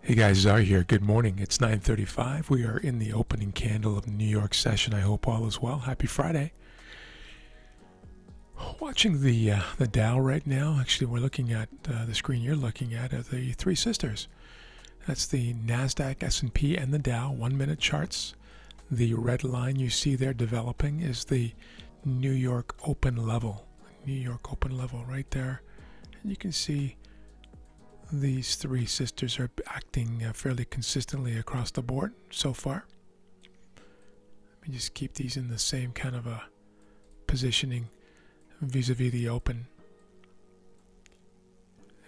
Hey guys, Zar here. Good morning. It's 9:35. We are in the opening candle of the New York session. I hope all is well. Happy Friday. Watching the Dow right now. Actually, we're looking at the screen you're looking at are the three sisters. That's the Nasdaq, S&P, and the Dow 1-minute charts. The red line you see there developing is the New York open level. New York open level right there. And you can see these three sisters are acting fairly consistently across the board so far. Let me just keep these in the same kind of a positioning vis-a-vis the open.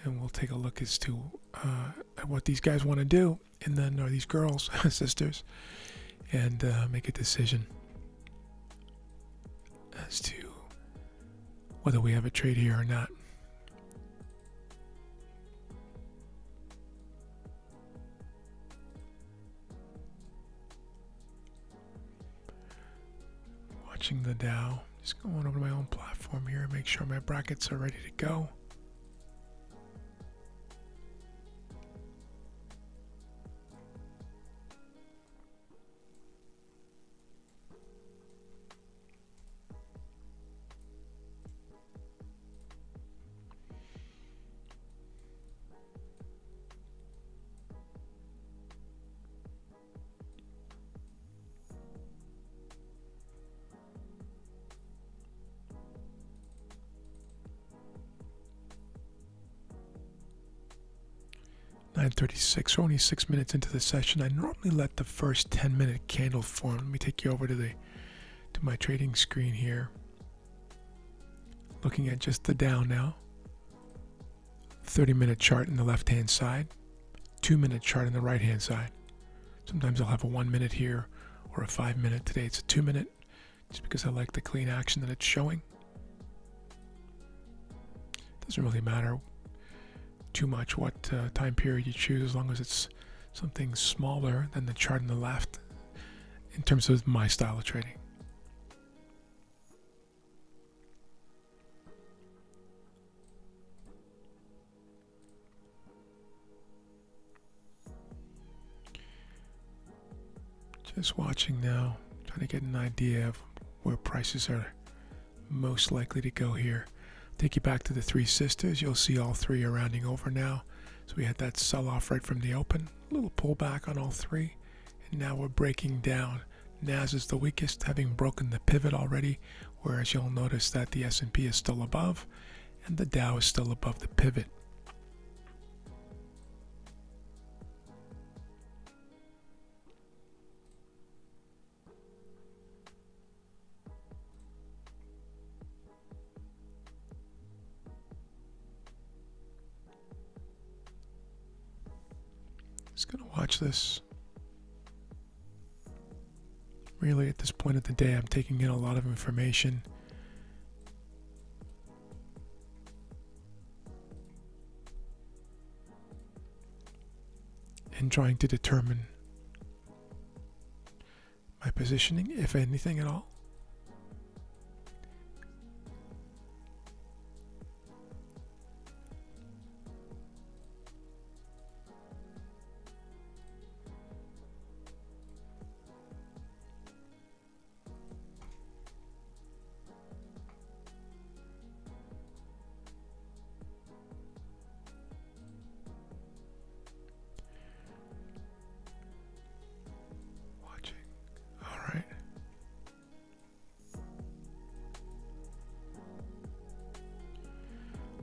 And we'll take a look as to at what these guys want to do, and then, or these girls, sisters, and make a decision as to whether we have a trade here or not. Watching the Dow, just going over to my own platform here and make sure my brackets are ready to go. .36, we're only 6 minutes into the session. I normally let the first 10-minute candle form. Let me take you over to my trading screen here. Looking at just the Dow now. 30-minute chart in the left-hand side. 2-minute chart in the right-hand side. Sometimes I'll have a 1 minute here or a 5 minute. Today it's a 2 minute, just because I like the clean action that it's showing. Doesn't really matter too much what time period you choose, as long as it's something smaller than the chart on the left in terms of my style of trading. Just watching now, trying to get an idea of where prices are most likely to go here. Take you back to the three sisters. You'll see all three are rounding over now. So we had that sell-off right from the open. A little pullback on all three. And now we're breaking down. NAS is the weakest, having broken the pivot already, whereas you'll notice that the S&P is still above and the Dow is still above the pivot. Just gonna watch this. Really, at this point of the day, I'm taking in a lot of information. And trying to determine my positioning, if anything at all.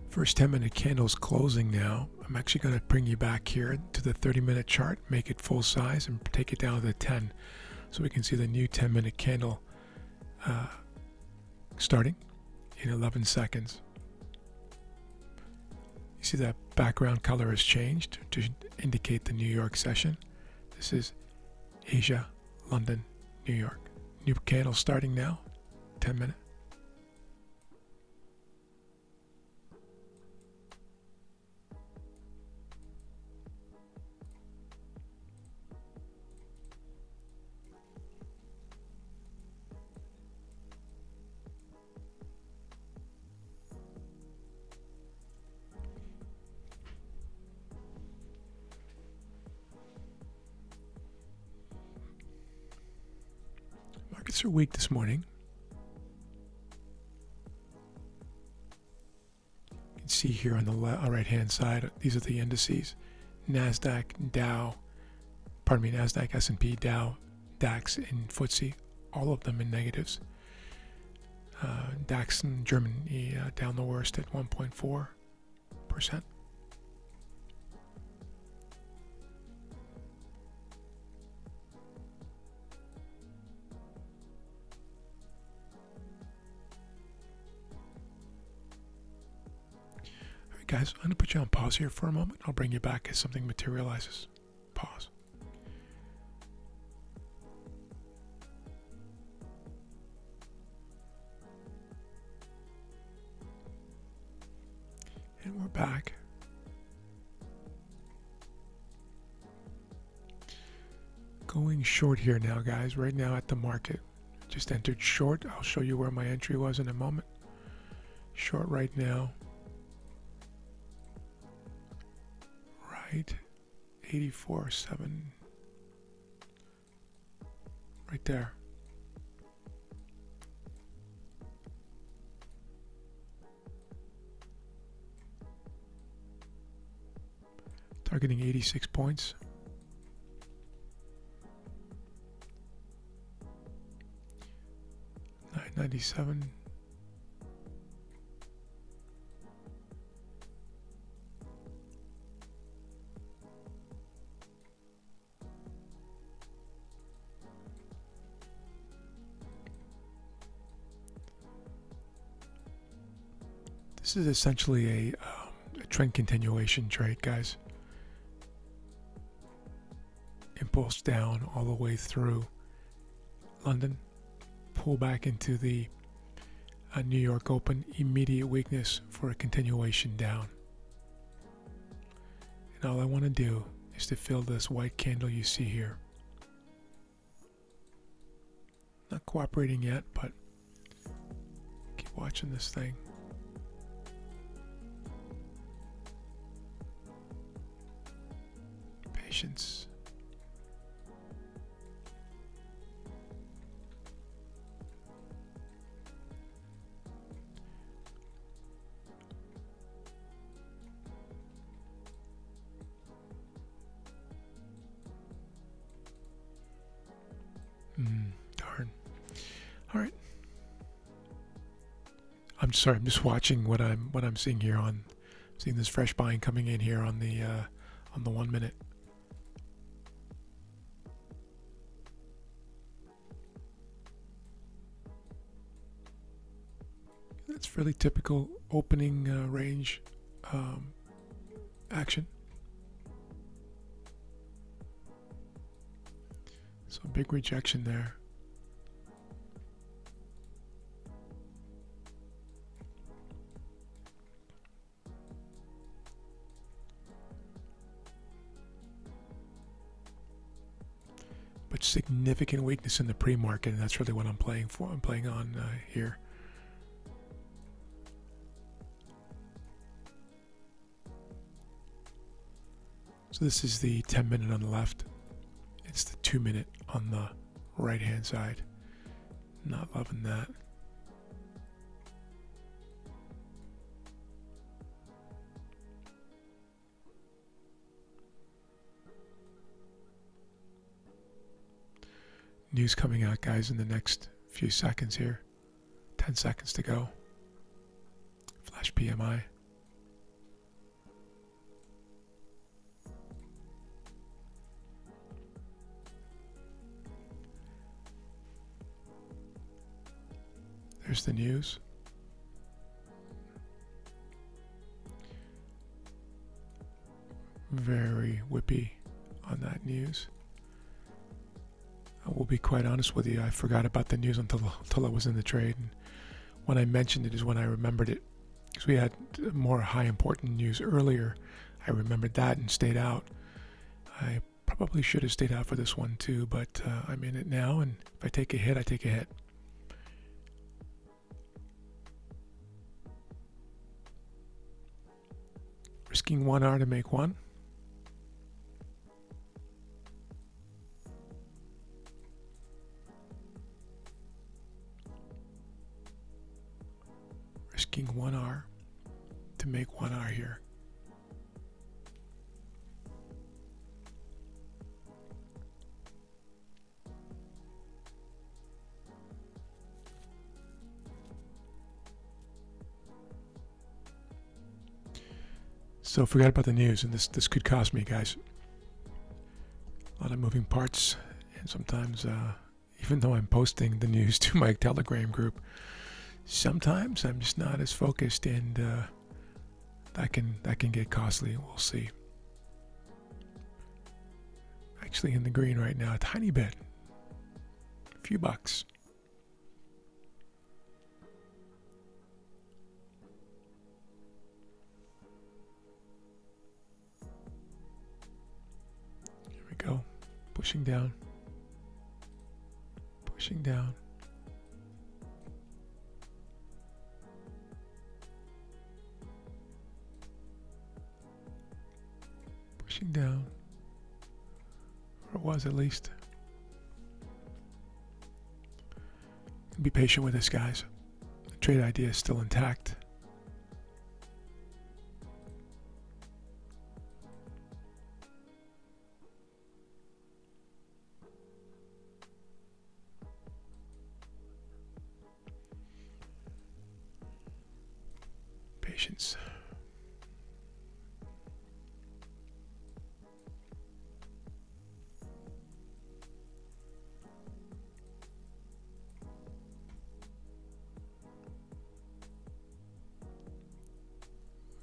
First 10-minute candle's closing now. I'm actually going to bring you back here to the 30-minute chart, make it full size, and take it down to the 10, so we can see the new 10-minute candle starting in 11 seconds. You see that background color has changed to indicate the New York session. This is Asia, London, New York. New candle starting now, 10 minutes. Markets are weak this morning. You can see here on the right-hand side, these are the indices. NASDAQ, NASDAQ, S&P, Dow, DAX, and FTSE, all of them in negatives. DAX in Germany down the worst at 1.4%. Guys, I'm going to put you on pause here for a moment. I'll bring you back as something materializes. Pause. And we're back. Going short here now, guys. Right now at the market. Just entered short. I'll show you where my entry was in a moment. Short right now. Right, 84.7, right there. Targeting 86 points. $9.97. This is essentially a trend continuation trade, guys. Impulse down all the way through London. Pull back into the New York Open. Immediate weakness for a continuation down. And all I want to do is to fill this white candle you see here. Not cooperating yet, but keep watching this thing. Patience. Darn. All right. I'm sorry. I'm just watching what I'm seeing here on. Seeing this fresh buying coming in here on the 1 minute. That's fairly typical opening range action. So a big rejection there. But significant weakness in the pre-market, and that's really what I'm playing for. I'm playing on here. So this is the 10 minute on the left. It's the 2 minute on the right hand side. Not loving that. News coming out, guys, in the next few seconds here. 10 seconds to go. Flash PMI. There's the news. Very whippy on that news. I will be quite honest with you, I forgot about the news until I was in the trade. And when I mentioned it is when I remembered it. Because we had more high important news earlier. I remembered that and stayed out. I probably should have stayed out for this one too, but I'm in it now, and if I take a hit, I take a hit. Risking 1 hour to make one. taking 1R to make 1R here. So forget about the news, and this could cost me, guys. A lot of moving parts, and sometimes, even though I'm posting the news to my Telegram group, sometimes I'm just not as focused, and that can get costly. We'll see. Actually, in the green right now, a tiny bit, a few bucks. Go, pushing down, pushing down, pushing down, or it was at least. Be patient with this, guys. The trade idea is still intact. Patience.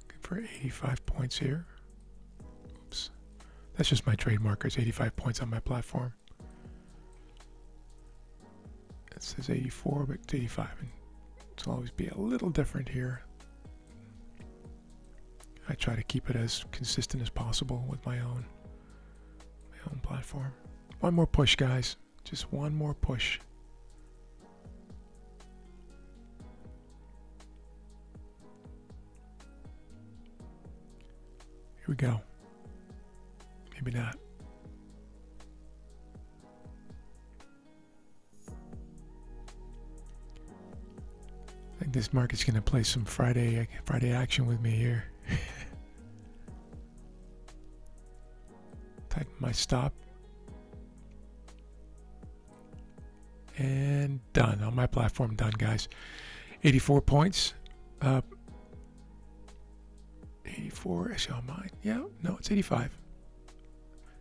Looking for 85 points here. Oops. That's just my trade markers, 85 points on my platform. It says 84, but it's 85. And it'll always be a little different here. I try to keep it as consistent as possible with my own platform. One more push, guys. Just one more push. Here we go. Maybe not. I think this market's going to play some Friday action with me here. Type my stop. And done. On my platform, done, guys. 84 points. 84, actually on mine. Yeah, no, it's 85.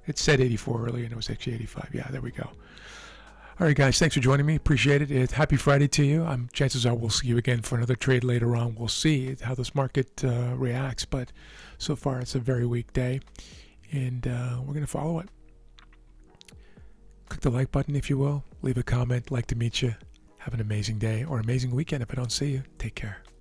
It said 84 earlier, and it was actually 85. Yeah, there we go. All right, guys, thanks for joining me. Appreciate it. Happy Friday to you. Chances are we'll see you again for another trade later on. We'll see how this market reacts, but so far it's a very weak day, and we're going to follow it. Click the like button if you will. Leave a comment. Like to meet you. Have an amazing day or amazing weekend if I don't see you. Take care.